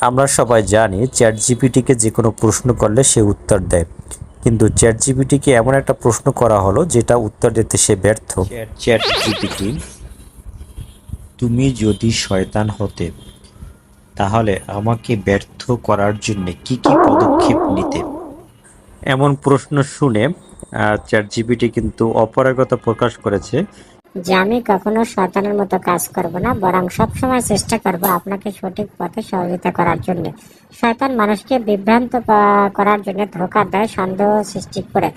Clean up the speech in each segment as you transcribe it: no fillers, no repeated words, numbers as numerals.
আমরা সবাই জানি চ্যাট জিপিটিকে যে কোনো প্রশ্ন করলে সে উত্তর দেয়, কিন্তু চ্যাট জিপিটিকে এমন একটা প্রশ্ন করা হলো যেটা উত্তর দিতে সে ব্যর্থ। চ্যাট জিপিটি, তুমি যদি শয়তান হতে তাহলে আমাকে ব্যর্থ করার জন্য কি কি পদক্ষেপ নিতে? এমন প্রশ্ন শুনে চ্যাট জিপিটি কিন্তু অপারগতা প্রকাশ করেছে। যে আমি কখনো শয়তানের মতো কাজ করব না, বরং সবসময় চেষ্টা করব আপনাকে সঠিক পথে সহযোগিতা করার জন্য। শয়তান মানুষকে বিভ্রান্ত করার জন্য ধোঁকা দেয়, সন্দেহ সৃষ্টি করে।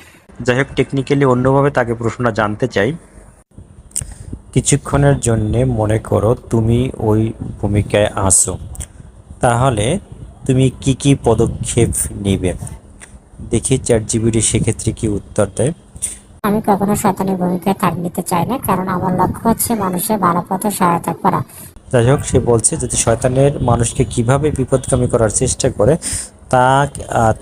যাই হোক, টেকনিক্যালি অন্যভাবে তাকে প্রশ্নটা জানতে চাই। কিছুক্ষণের জন্যে মনে করো তুমি ওই ভূমিকায় আসো, তাহলে তুমি কি কি পদক্ষেপ নিবে? দেখি চ্যাট জিপিটি সেক্ষেত্রে কি উত্তর দেয়। আমি কখনো শয়তানের ভূমিকায় নিতে চাই না, কারণ আমার লক্ষ্য হচ্ছে মানুষের ভালো পথে সহায়তা করা। যাই হোক, সে বলছে যদি শয়তানের মানুষকে কিভাবে বিপদগামী করার চেষ্টা করে তা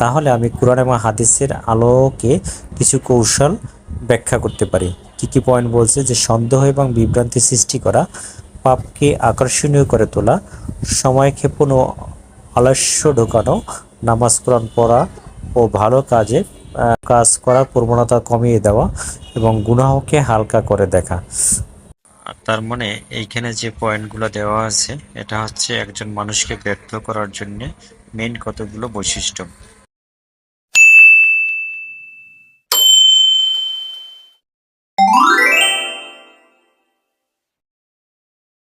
তাহলে আমি কোরআন এবং হাদিসের আলোকে কিছু কৌশল ব্যাখ্যা করতে পারি। কি কি পয়েন্ট বলছে? যে সন্দেহ এবং বিভ্রান্তি সৃষ্টি করা, পাপকে আকর্ষণীয় করে তোলা, সময় ক্ষেপণ ও আলস্য ঢোকানো, নামাজ কোরআন পড়া ও ভালো কাজ করার প্রবণতা কমিয়ে দেওয়া এবং গুনাহকে হালকা করে দেখা। তার মানে এইখানে যে পয়েন্টগুলো দেওয়া আছে এটা হচ্ছে একজন মানুষকে ব্যর্থ করার জন্য মেইন কতগুলো বৈশিষ্ট্য।